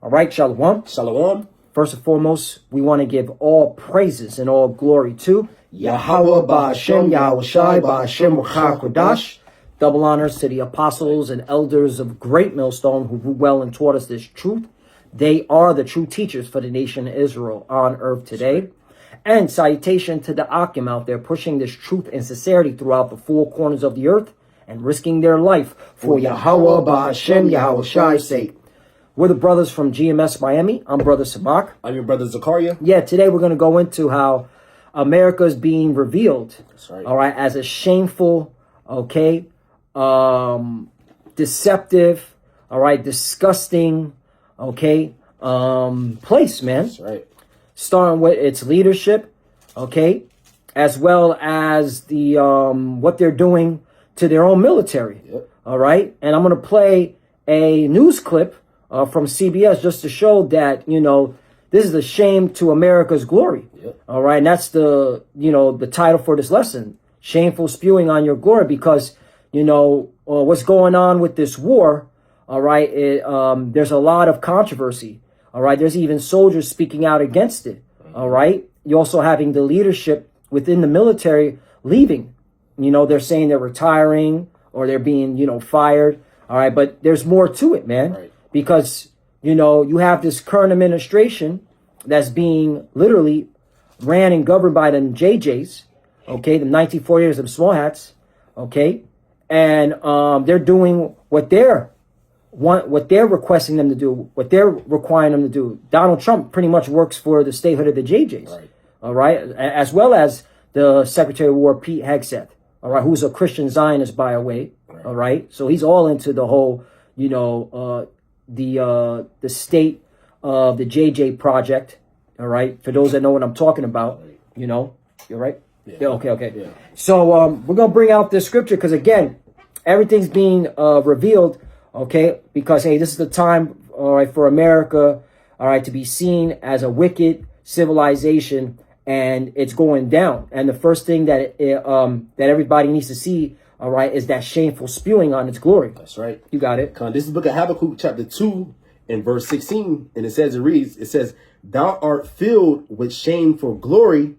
All right, Shalom. Shalom. First and foremost, we want to give all praises and all glory to Yahweh Ba'Hashem, Yahweh Shai, Ba'Hashem Kodash. Double honors to the apostles and elders of Great Millstone who well and taught us this truth. They are the true teachers for the nation of Israel on earth today. And salutation to the Akim out there pushing this truth and sincerity throughout the four corners of the earth and risking their life for Yahweh Ba'Hashem, Yahweh Shai's sake. We're the brothers from GMS Miami. I'm Brother Samak. I'm your brother Zakaria. Yeah, today we're going to go into how America is being revealed, That's right. all right, as a shameful, okay, deceptive, all right, disgusting, okay, place, man. That's right. Starting with its leadership, okay, as well as the what they're doing to their own military. Yep. All right, and I'm going to play a news clip from CBS just to show that, you know, this is a shame to America's glory. Yep. All right. And that's the, you know, the title for this lesson, Shameful Spewing on Your Glory, because, you know, what's going on with this war. All right. There's a lot of controversy. All right. There's even soldiers speaking out against it. All right. You're also having the leadership within the military leaving. You know, they're saying they're retiring or they're being, you know, fired. All right. But there's more to it, man. Right. Because, you know, you have this current administration that's being literally ran and governed by the JJs, okay, the 1940s, them small hats, okay, and they're doing what they're requesting them to do, what they're requiring them to do. Donald Trump pretty much works for the statehood of the JJs, Right. all right, as well as the Secretary of War Pete Hegseth, all right, who's a Christian Zionist by the way, Right. all right, so he's all into the whole, you know, the state of the JJ project. All right. For those that know what I'm talking about, you know, you're right. Yeah. Okay. Yeah. So we're going to bring out this scripture because, again, everything's being revealed. OK, because, hey, this is the time, all right, for America, all right, to be seen as a wicked civilization, and it's going down. And the first thing that that everybody needs to see, all right, is that shameful spewing on its glory. That's right. You got it. This is the book of Habakkuk, chapter 2, and verse 16. And it says, Thou art filled with shameful glory.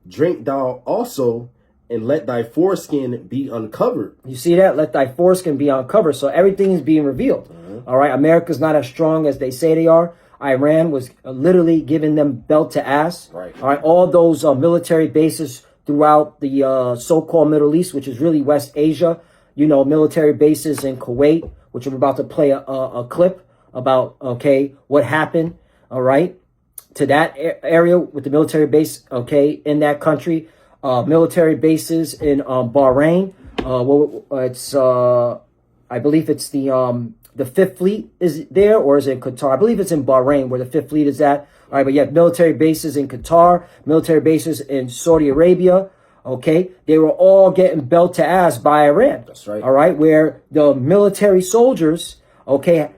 Drink thou also, and let thy foreskin be uncovered. You see that? Let thy foreskin be uncovered. So everything is being revealed. All right. America's not as strong as they say they are. Iran was literally giving them belt to ass. Right. All right. All those military bases throughout the so-called Middle East, which is really West Asia, you know, military bases in Kuwait, which I'm about to play a clip about, okay, what happened, all right, to that area with the military base, okay, in that country, military bases in Bahrain. It's I believe it's the Fifth Fleet is there, or is it in Qatar? I believe it's in Bahrain where the Fifth Fleet is at. All right, but you have military bases in Qatar, military bases in Saudi Arabia. Okay, they were all getting belt to ass by Iran. That's right. All right, where the military soldiers, okay,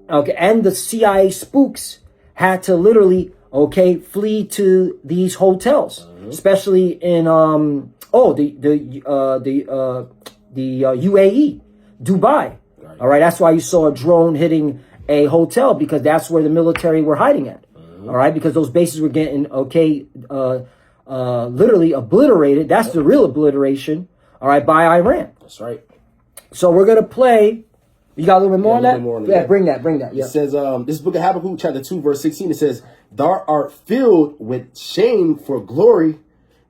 and the CIA spooks had to literally, okay, flee to these hotels, especially in the UAE, Dubai. Right. All right, that's why you saw a drone hitting a hotel, because that's where the military were hiding at. All right, because those bases were getting, literally obliterated. That's the real obliteration, all right, by Iran. That's right. So we're going to play. You got a little bit more on that? Yeah, bring that. Yeah. It says, this is book of Habakkuk, chapter 2, verse 16. It says, Thou art filled with shame for glory.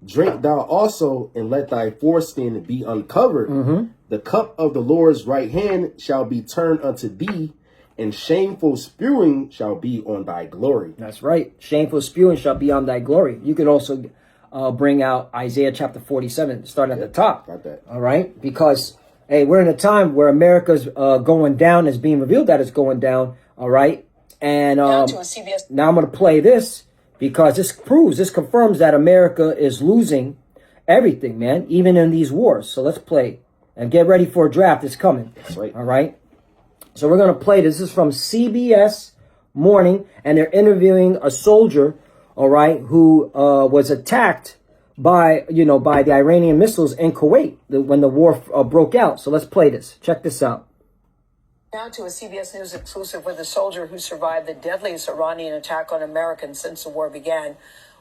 Drink thou also, and let thy foreskin be uncovered. The cup of the Lord's right hand shall be turned unto thee, and shameful spewing shall be on thy glory. That's right. Shameful spewing shall be on thy glory. You could also bring out Isaiah chapter 47, starting at the top. Got that. All right. Because, hey, we're in a time where America's going down, is being revealed that it's going down. All right. And now I'm going to play this because this confirms that America is losing everything, man, even in these wars. So let's play and get ready for a draft. It's coming. That's right. All right. So we're going to play. This is from CBS Morning, and they're interviewing a soldier, all right, who was attacked by the Iranian missiles in Kuwait when the war broke out. So let's play this. Check this out. Now to a CBS News exclusive with a soldier who survived the deadliest Iranian attack on Americans since the war began.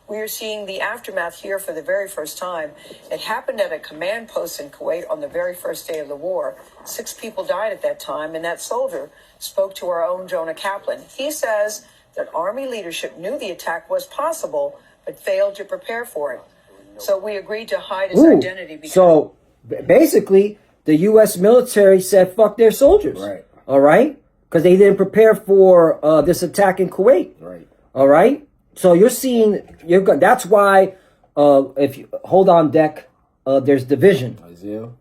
We are seeing the aftermath here for the very first time. It happened at a command post in Kuwait on the very first day of the war. 6 people died at that time, and that soldier spoke to our own Jonah Kaplan. He says that Army leadership knew the attack was possible, but failed to prepare for it. So we agreed to hide his identity. Because so basically, the U.S. military said, fuck their soldiers. Right. All right? Because they didn't prepare for this attack in Kuwait. Right. All right? So you're seeing, that's why, if you hold on deck, there's division.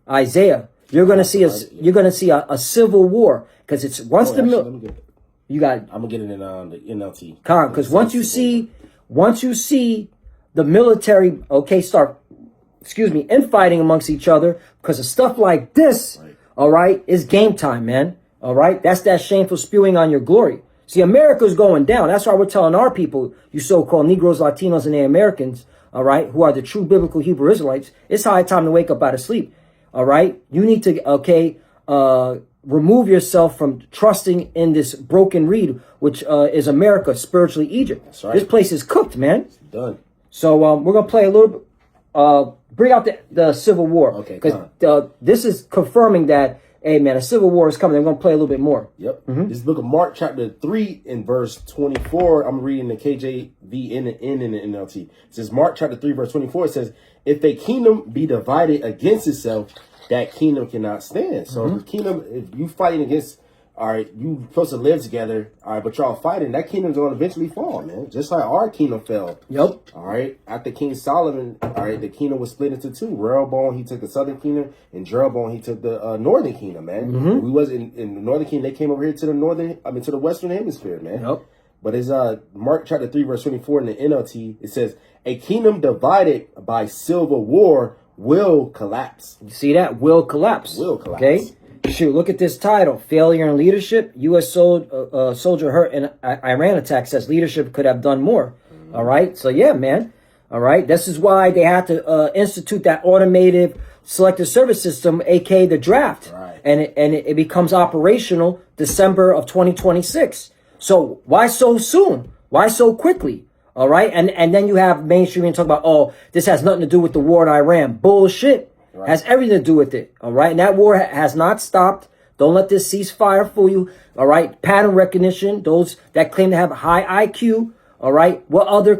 Isaiah. You're going to see a civil war. Because it's once I'm going to get it in the NLT. Because once you see the military, start infighting amongst each other because of stuff like this, right. All right, is game time, man. All right, that's that shameful spewing on your glory. See, America's going down. That's why we're telling our people, you so-called Negroes, Latinos, and Americans, all right, who are the true biblical Hebrew Israelites, it's high time to wake up out of sleep. All right, you need to, remove yourself from trusting in this broken reed, which is America, spiritually Egypt. That's right. This place is cooked, man. It's done. So we're gonna play a little bit. Bring out the Civil War. Okay. Because this is confirming that, hey man, a civil war is coming. We're gonna play a little bit more. Yep. This is the book of Mark, chapter 3, in verse 24. I'm reading the KJV in the NLT. It says, Mark chapter 3, verse 24. It says, if a kingdom be divided against itself, that kingdom cannot stand. So the kingdom, if you fighting against, all right, you supposed to live together, all right, but y'all fighting, that kingdom's going to eventually fall, man. Just like our kingdom fell. Yep. All right. After King Solomon, all right, the kingdom was split into 2. Rehoboam, he took the southern kingdom, and Jeroboam, he took the northern kingdom, man. We was in the northern kingdom, they came over here to the western hemisphere, man. Yep. But it's Mark chapter 3, verse 24 in the NLT. It says, a kingdom divided by civil war will collapse. You see that? Will collapse. Will collapse. Okay. Shoot, look at this title. Failure in leadership. U.S. soldier hurt in Iran attack, says leadership could have done more. All right. So, yeah, man. All right. This is why they had to institute that automated selective service system, a.k.a. the draft. Right. And it becomes operational December of 2026. So why so soon? Why so quickly? All right. And then you have mainstream talk about, oh, this has nothing to do with the war in Iran. Bullshit. Right. Has everything to do with it. All right. And that war has not stopped. Don't let this ceasefire fool you. All right. Pattern recognition. Those that claim to have a high IQ. All right. What other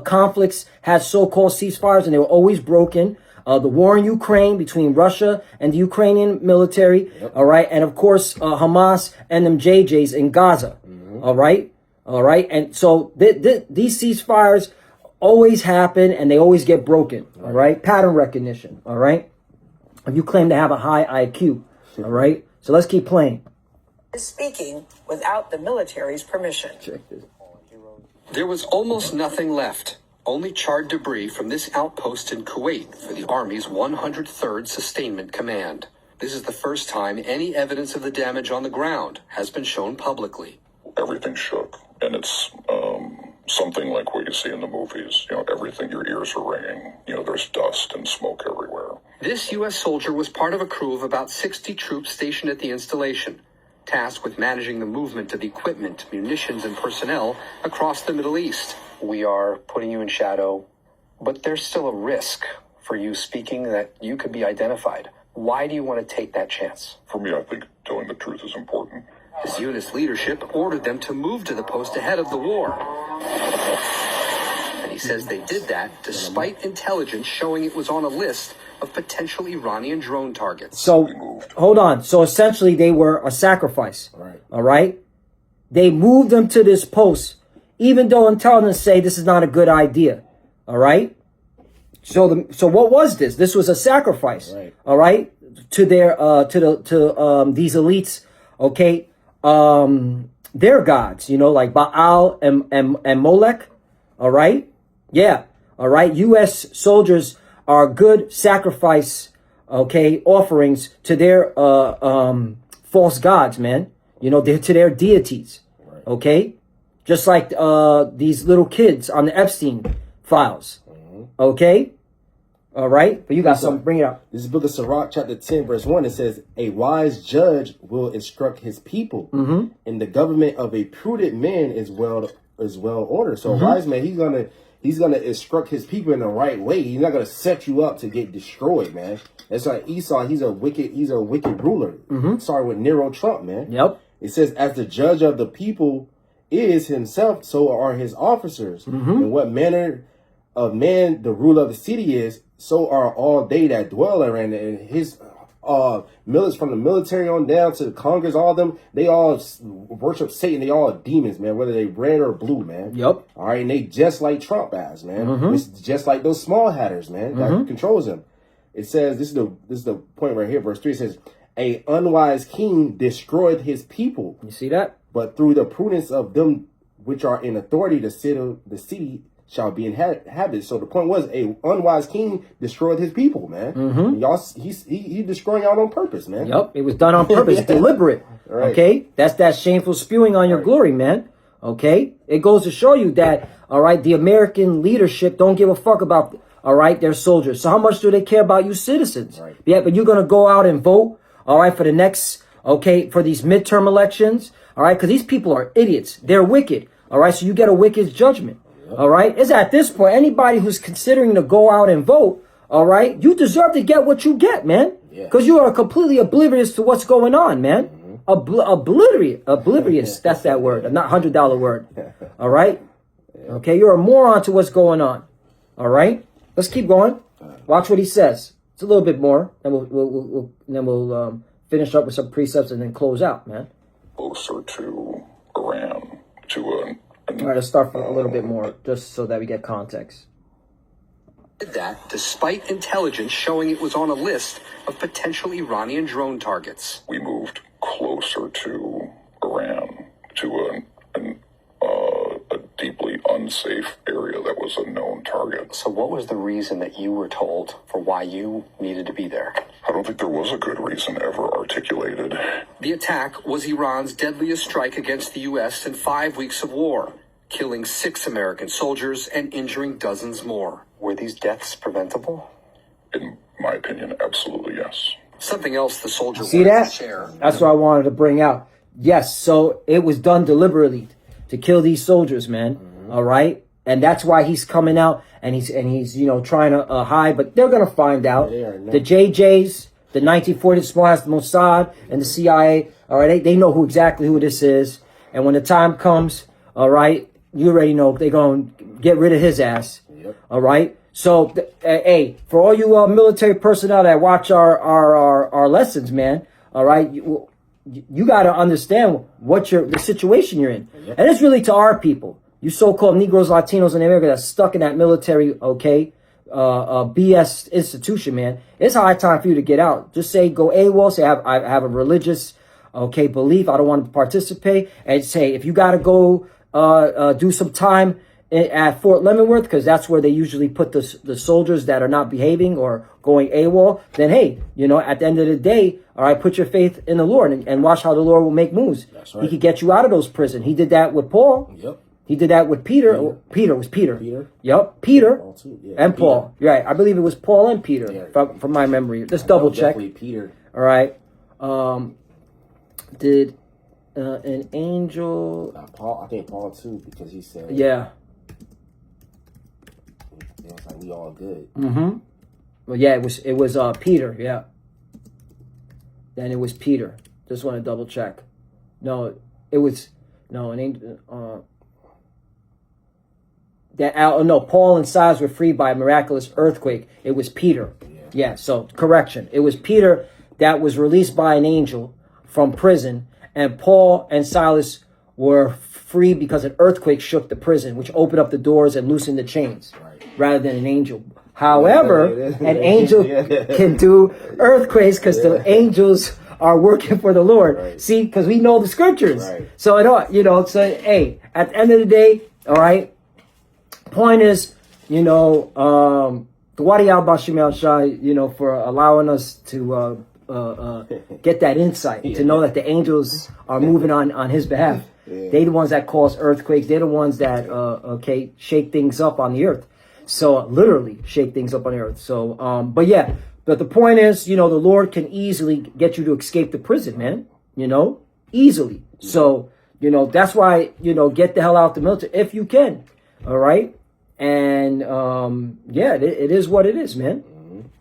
conflicts has so-called ceasefires, and they were always broken? The war in Ukraine between Russia and the Ukrainian military. Yep. All right. And of course, Hamas and them JJs in Gaza. All right. All right. And so these ceasefires always happen and they always get broken. All right. Pattern recognition. All right. You claim to have a high IQ. All right. So let's keep playing. Speaking without the military's permission. Check this. There was almost nothing left. Only charred debris from this outpost in Kuwait for the Army's 103rd Sustainment Command. This is the first time any evidence of the damage on the ground has been shown publicly. Everything shook, and it's something like what you see in the movies. You know, everything, your ears are ringing. You know, there's dust and smoke everywhere. This U.S. soldier was part of a crew of about 60 troops stationed at the installation, tasked with managing the movement of equipment, munitions, and personnel across the Middle East. We are putting you in shadow, but there's still a risk for you speaking that you could be identified. Why do you want to take that chance? For me, I think telling the truth is important. His unit's leadership ordered them to move to the post ahead of the war. And he says they did that despite intelligence showing it was on a list of potential Iranian drone targets. So, hold on. So essentially they were a sacrifice. Right. All right. They moved them to this post, even though intelligence say this is not a good idea. All right. So what was this? This was a sacrifice. Right. All right. To their, these elites. Okay. Their gods, you know, like Baal and Molech. All right. Yeah. All right. U.S. soldiers are good sacrifice, okay, offerings to their false gods, man. You know, to their deities. Right. Okay. Just like these little kids on the Epstein files. Okay. All right, but you got something. Bring it up. This is book of Sirach, chapter 10, verse 1. It says, a wise judge will instruct his people, and the government of a prudent man is well ordered. So a wise man, he's gonna instruct his people in the right way. He's not gonna set you up to get destroyed, man. That's like Esau. He's a wicked ruler. Starting with Nero Trump, man. Yep. It says, as the judge of the people is himself, so are his officers. And what manner of man the ruler of the city is, so are all they that dwell therein. And his millets from the military on down to the Congress, all of them, they all worship Satan. They all are demons, man, whether they red or blue, man. Yep. All right, and they just like Trump has, man. It's just like those small hatters, man, that controls them. It says, this is the point right here, verse 3, it says, a unwise king destroyed his people. You see that? But through the prudence of them which are in authority, the city shall be inhabited. So the point was, a unwise king destroyed his people, man. Y'all, he's destroying y'all on purpose, man. Yep, it was done on purpose, deliberate. Right. Okay, that's that shameful spewing on your glory, man. Okay, it goes to show you that, all right, the American leadership don't give a fuck about, all right, their soldiers. So how much do they care about you citizens? Right. Yeah, but you're gonna go out and vote, all right, for the next, okay, for these midterm elections, all right, because these people are idiots. They're wicked, all right. So you get a wicked judgment. All right. It's at this point, anybody who's considering to go out and vote, all right, you deserve to get what you get, man. Because you are completely oblivious to what's going on, man. Oblivious. That's that word. Not $100 word. All right. Okay. You're a moron to what's going on. All right. Let's keep going. Watch what he says. It's a little bit more. Then we'll finish up with some precepts and then close out, man. Closer to Iran, to All right, let's start for a little bit more, just so that we get context. Did that despite intelligence showing it was on a list of potential Iranian drone targets. we moved closer to Iran, to a deeply unsafe area that was a known target. So what was the reason that you were told for why you needed to be there? I don't think there was a good reason ever articulated. The attack was Iran's deadliest strike against the U.S. in 5 weeks of war, killing 6 American soldiers and injuring dozens more. Were these deaths preventable? In my opinion, absolutely yes. Something else the soldier See wanted that? to share. That's what I wanted to bring out. Yes, so it was done deliberately to kill these soldiers, man. All right, and that's why he's coming out and he's trying to hide, but they're gonna find out. The JJs, the 1940 small ass Mossad, and the CIA. All right, they know exactly who this is, and when the time comes, all right, you already know they're gonna get rid of his ass. All right. So, hey, for all you military personnel that watch our lessons, man. All right, you got to understand the situation you're in, and it's really to our people, you so-called Negroes, Latinos in America that's stuck in that military, BS institution, man. It's high time for you to get out. Just say go AWOL. Say I have a religious, belief. I don't want to participate, and say if you got to go do some time at Fort Leavenworth, because that's where they usually put the soldiers that are not behaving or going AWOL, then hey, at the end of the day, all right, put your faith in the Lord and watch how the Lord will make moves. That's right. He could get you out of those prisons. He did that with Paul. Yep. He did that with Peter. Peter. Yep, Peter Paul too. Yeah, and Peter. Paul. You're right. I believe it was Paul and Peter from my memory. Just double check. Definitely Peter. All right. Did an angel? Paul. I think Paul too, because he said, Yeah. It was like we all good. Mm-hmm. Well, yeah, it was Peter. Yeah. Then it was Peter. Just want to double check. No, it was an angel. Paul and Silas were freed by a miraculous earthquake. It was Peter. Yeah. So correction. It was Peter that was released by an angel from prison, and Paul and Silas were free because an earthquake shook the prison, which opened up the doors and loosened the chains, rather than an angel. However, an angel can do earthquakes because the angels are working for the Lord. Right. See, because we know the scriptures. Right. So so hey, at the end of the day, all right. Point is, Dwadi al-Bashim al-Shah, for allowing us to get that insight, to know that the angels are moving on his behalf. They're the ones that cause earthquakes. They're the ones that shake things up on the earth. So literally shake things up on the earth. So, but yeah, but the point is, the Lord can easily get you to escape the prison, man, easily. So, that's why, get the hell out the military if you can. All right. And, yeah, it is what it is, man.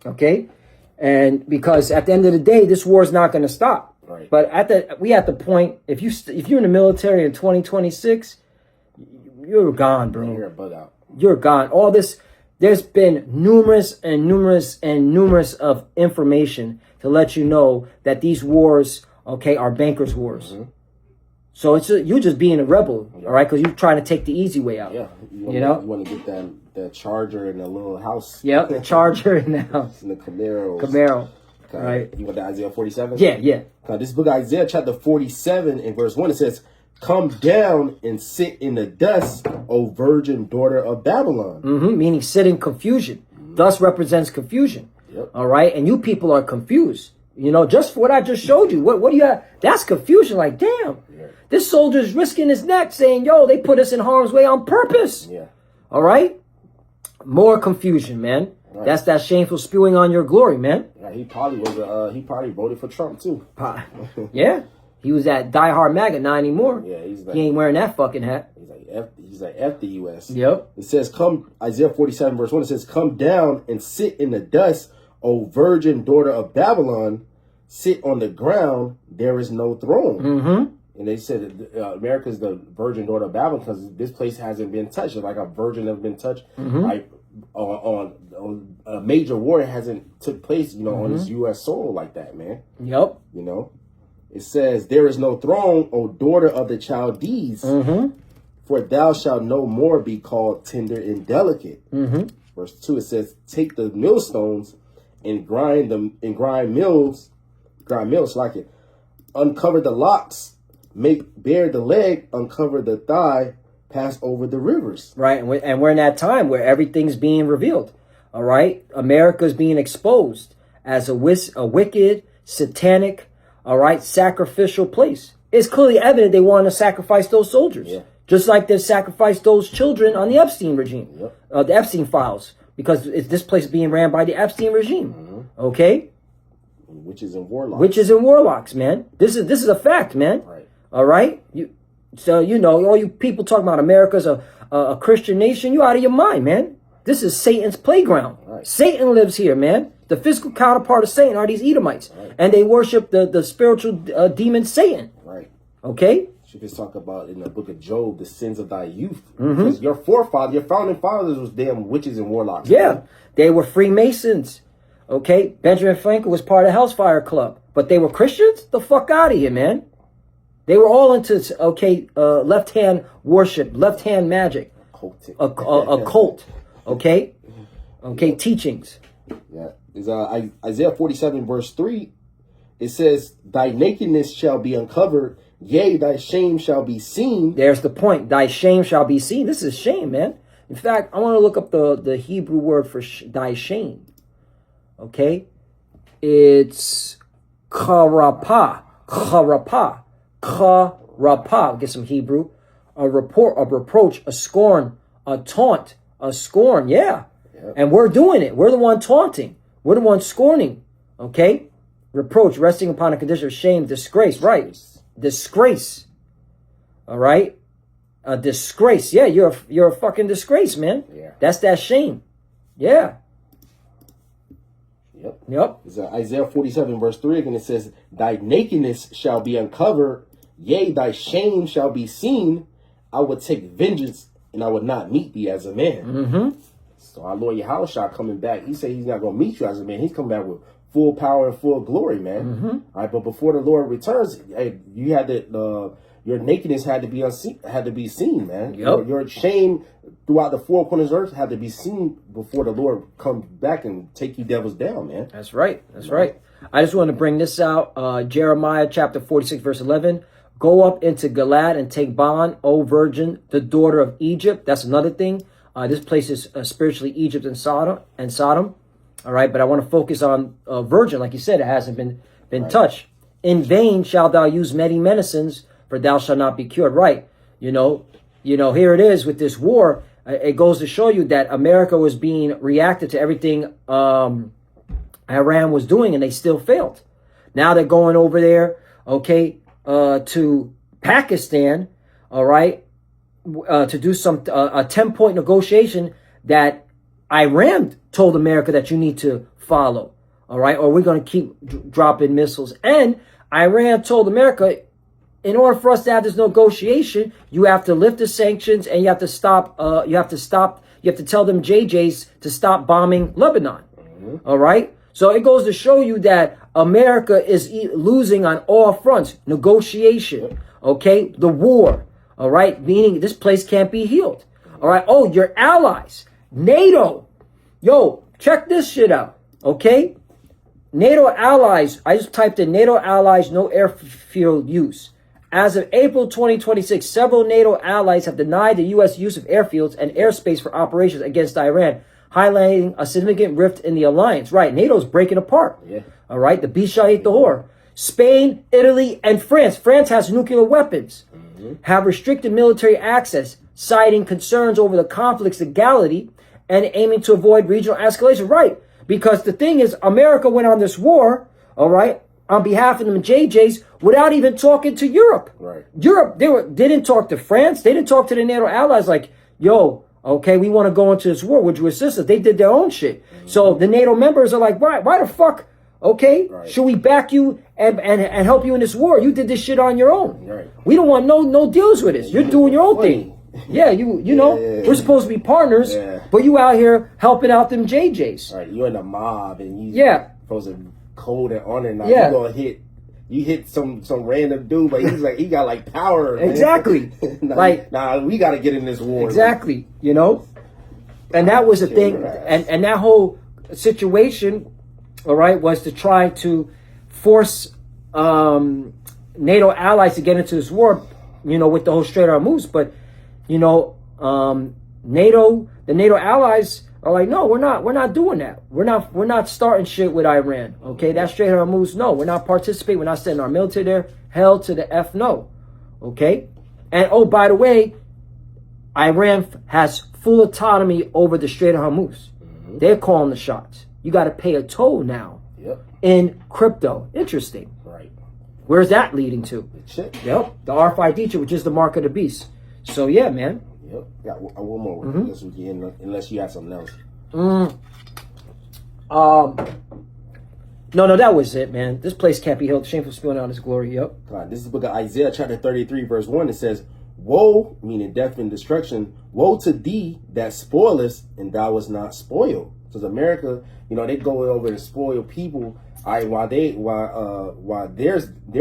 Okay. And because at the end of the day, this war is not going to stop. Right. But we at the point, if you're in the military in 2026, you're gone, bro. You're a bug out. You're gone. All this, there's been numerous of information to let you know that these wars, okay, are bankers' wars. So you're just being a rebel, all right? Because you're trying to take the easy way out. Yeah. You want to get that Charger in a little house. Yep, the Charger in the house. In the Camaro. Okay. Right. You want the Isaiah 47? Yeah. This book of Isaiah chapter 47 and verse 1, it says, "Come down and sit in the dust, O virgin daughter of Babylon." Meaning sit in confusion. Thus represents confusion. Yep. All right? And you people are confused. Just for what I just showed you. What do you have? That's confusion. Like, damn. Yeah. This soldier's risking his neck saying, yo, they put us in harm's way on purpose. Yeah. All right? More confusion, man. Right. That's that shameful spewing on your glory, man. Yeah, he probably voted for Trump too. Yeah. He was at Die Hard MAGA, not anymore. Yeah, he ain't wearing that fucking hat. He's like F the US. Yep. It says, Isaiah 47 verse 1, it says, "Come down and sit in the dust, O virgin daughter of Babylon, sit on the ground, there is no throne." And they said America's the virgin daughter of Babylon because this place hasn't been touched. Like a virgin has been touched. Like on a major war hasn't took place, on this U.S. soil like that, man. Yep. It says, "There is no throne, O daughter of the Chaldees, for thou shalt no more be called tender and delicate." Verse 2, it says, "Take the millstones and grind mills like it. Uncover the locks, make bare the leg, uncover the thigh, pass over the rivers." Right, and we're in that time where everything's being revealed. All right, America's being exposed as a wicked, satanic, all right, sacrificial place. It's clearly evident they want to sacrifice those soldiers, just like they sacrificed those children on the Epstein regime, the Epstein files, because this place is being ran by the Epstein regime. Okay. Witches and warlocks. Witches and warlocks, man. This is a fact, man. Right. All right. All you people talking about America's a Christian nation, you out of your mind, man. This is Satan's playground. Right. Satan lives here, man. The physical counterpart of Satan are these Edomites, and they worship the spiritual demon Satan. Right. Okay. You can talk about in the book of Job the sins of thy youth, because your founding fathers was damn witches and warlocks. Yeah, man. They were Freemasons. Okay, Benjamin Franklin was part of Hellfire Club, but they were Christians? The fuck out of here, man. They were all into, left-hand worship, left-hand magic. A cult. Okay? Teachings. Yeah. It's, Isaiah 47 verse 3, it says, "Thy nakedness shall be uncovered, yea, thy shame shall be seen." There's the point. Thy shame shall be seen. This is shame, man. In fact, I want to look up the Hebrew word for thy shame. Okay, it's charapa. Get some Hebrew. A reproach, a scorn, a taunt, a scorn. Yeah. And we're doing it. We're the one taunting. We're the one scorning. Okay, reproach, resting upon a condition of shame, disgrace. Right, disgrace. All right, a disgrace. Yeah, you're a fucking disgrace, man. Yeah, that's that shame. Yeah. Yep. It's Isaiah 47 verse 3 again. It says, "Thy nakedness shall be uncovered, yea, thy shame shall be seen. I would take vengeance, and I would not meet thee as a man." So our Lord Yahushua coming back, he said he's not going to meet you as a man. He's coming back with full power and full glory, man. All right, but before the Lord returns, you had your nakedness had to be seen, man. Yep. Your shame throughout the four corners of earth had to be seen before the Lord comes back and take you devils down, man. That's right. That's right. I just want to bring this out. Jeremiah chapter 46, verse 11. "Go up into Gilad and take bond, O virgin, the daughter of Egypt." That's another thing. This place is spiritually Egypt and Sodom. All right, but I want to focus on virgin. Like you said, it hasn't been touched. "In vain shalt thou use many medicines, for thou shalt not be cured." Right. Here it is with this war. it goes to show you that America was being reacted to everything Iran was doing, and they still failed. Now they're going over there, okay, to Pakistan, all right, to do some a 10-point negotiation that Iran told America that you need to follow, all right, or we're going to keep dropping missiles. And Iran told America, in order for us to have this negotiation, you have to lift the sanctions and you have to stop. You have to tell them JJs to stop bombing Lebanon. All right. So it goes to show you that America is losing on all fronts. Negotiation. Okay. The war. All right. Meaning this place can't be healed. All right. Oh, your allies. NATO. Yo, check this shit out. Okay. NATO allies. I just typed in NATO allies, no airfield use. As of April 2026, several NATO allies have denied the U.S. use of airfields and airspace for operations against Iran, highlighting a significant rift in the alliance. Right, NATO's breaking apart. Yeah. All right, the beast shall eat the whore. Spain, Italy, and France. France has nuclear weapons. Have restricted military access, citing concerns over the conflict's legality and aiming to avoid regional escalation. Right, because the thing is, America went on this war, all right, on behalf of them JJs without even talking to Europe. Right. Europe, they didn't talk to France. They didn't talk to the NATO allies like, yo, okay, we want to go into this war. Would you assist us? They did their own shit. So the NATO members are like, why the fuck, okay, should we back you and help you in this war? You did this shit on your own. Right. We don't want no deals with this. You're doing your own thing. Yeah, you know, we're supposed to be partners, but you out here helping out them JJs. Right, you're in the mob and you supposed to cold and on and now you gonna hit some random dude, but he's like he got like power. Exactly. nah, we gotta get in this war. Exactly. You know? And that was the thing, and that whole situation, all right, was to try to force NATO allies to get into this war, you know, with the whole Strait of Hormuz. But, you know, the NATO allies are like, no, we're not doing that. We're not starting shit with Iran. Okay, that Strait of Hormuz, no, we're not participating. We're not sending our military there. Hell to the F no. Okay, and oh, by the way, Iran has full autonomy over the Strait of Hormuz. They're calling the shots. You got to pay a toll now in crypto. Interesting. Right. Where's that leading to? Shit. Yep, the RFID, which is the mark of the beast. So yeah, man. Yep. Got one more. Unless you have something else. No, that was it, man. This place can't be held. Shameful, spewing out his glory. Yep. This is the book of Isaiah, chapter 33, verse 1. It says, woe, meaning death and destruction, woe to thee that spoilest, and thou was not spoiled. Because America, you know, they go over and spoil people. While they're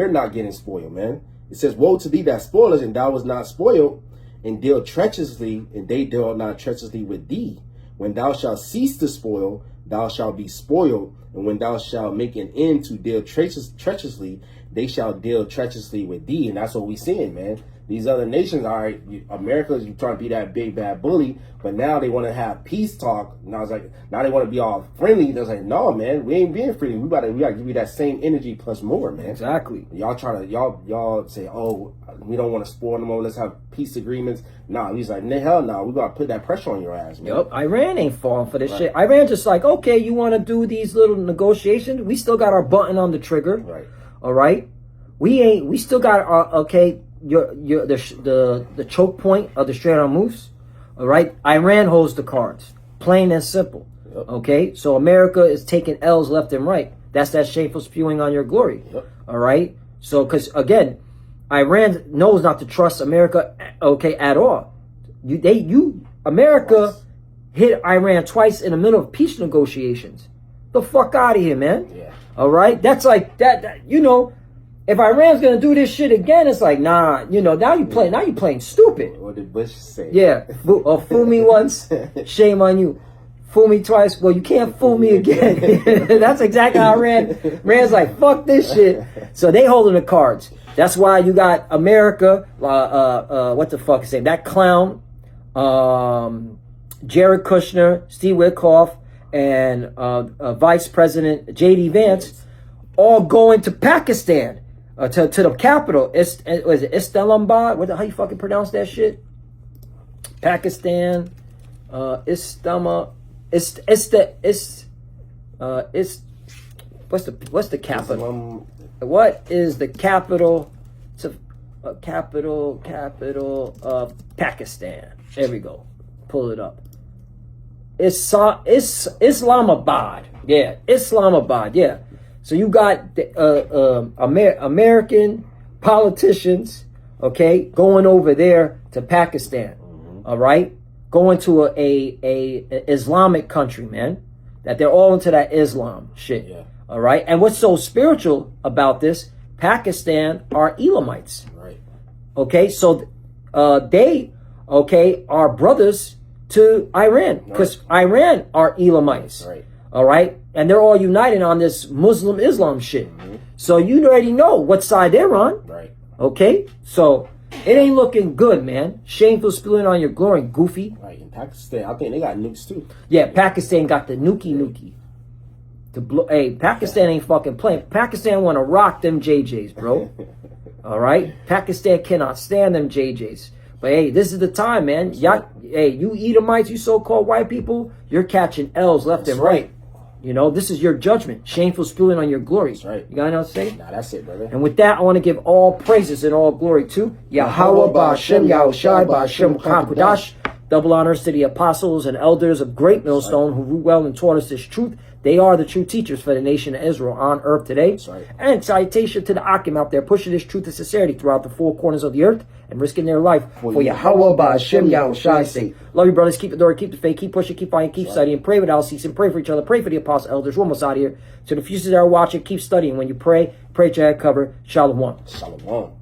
not getting spoiled, man. It says, woe to thee that spoilest, and thou was not spoiled, and deal treacherously, and they deal not treacherously with thee. When thou shalt cease to spoil, thou shalt be spoiled. And when thou shalt make an end to deal treacherously, they shall deal treacherously with thee. And that's what we seeing, man. These other nations, all right, America is trying to be that big bad bully, but now they want to have peace talk. Now it's like, now they want to be all friendly. They're like, no, man, we ain't being friendly. We gotta give you that same energy plus more, man. Exactly. Y'all say, oh, we don't want to spoil no more. Let's have peace agreements. Nah, he's like, hell no, we gotta put that pressure on your ass, man. Yep, Iran ain't falling for this shit. Iran just like, okay, you want to do these little negotiations? We still got our button on the trigger. Right. All right. We still got our the choke point of the Strait of Hormuz. All right. Iran holds the cards, plain and simple. Yep. Okay. So America is taking L's left and right. That's that shameful spewing on your glory. Yep. All right. So because again, Iran knows not to trust America. Okay, at all. America hit Iran twice in the middle of peace negotiations. The fuck out of here, man. Yeah. All right. That's like that. You know. If Iran's gonna do this shit again, it's like, nah, you know, now you playing stupid. What did Bush say? Yeah, fool me once, shame on you. Fool me twice, well, you can't fool me again. That's exactly how Iran's like, fuck this shit. So they holding the cards. That's why you got America, what the fuck is his name? That clown, Jared Kushner, Steve Witkoff, and Vice President J.D. Vance all going to Pakistan. To the capital, was it Islamabad? How you fucking pronounce that shit? Pakistan. What's the capital? What is the capital to capital of Pakistan? There we go. Pull it up. It's Islamabad. Yeah, Islamabad. Yeah. So you got American politicians, okay, going over there to Pakistan. All right, going to a Islamic country, man. That they're all into that Islam shit. Yeah. All right. And what's so spiritual about this? Pakistan are Elamites. Right. Okay. So they are brothers to Iran, because Iran are Elamites. Right. All right. And they're all united on this Muslim Islam shit. So you already know what side they're on. Right. Okay. So it ain't looking good, man. Shameful, spewing on your glory, goofy. Right. In Pakistan, I think they got nukes too. Yeah, Pakistan got the nuki. To blow. Hey, Pakistan ain't fucking playing. Pakistan want to rock them JJs, bro. All right. Pakistan cannot stand them JJs. But hey, this is the time, man. Y'all, hey, you Edomites, you so-called white people, you're catching L's left and right. You know, this is your judgment. Shameful, spewing on your glory. That's right. You got anything else to say? Nah, that's it, brother. And with that, I want to give all praises and all glory to Yahweh Ba'Shem, Yahushai Ba'Shem HaKadosh. Double honors to the apostles and elders of Great Millstone who ruled well and taught us this truth. They are the true teachers for the nation of Israel on earth today. Right. And citation to the Akim out there pushing this truth and sincerity throughout the four corners of the earth and risking their life for Yahweh Ba'Shem Yahushai's sake. Love you, brothers. Keep the door, keep the faith, keep pushing, keep fighting, keep studying. Pray without ceasing. Pray for each other. Pray for the apostle elders. We're almost out of here. So the futures that are watching, keep studying. When you pray, pray to your head cover. Shalom. Shalom.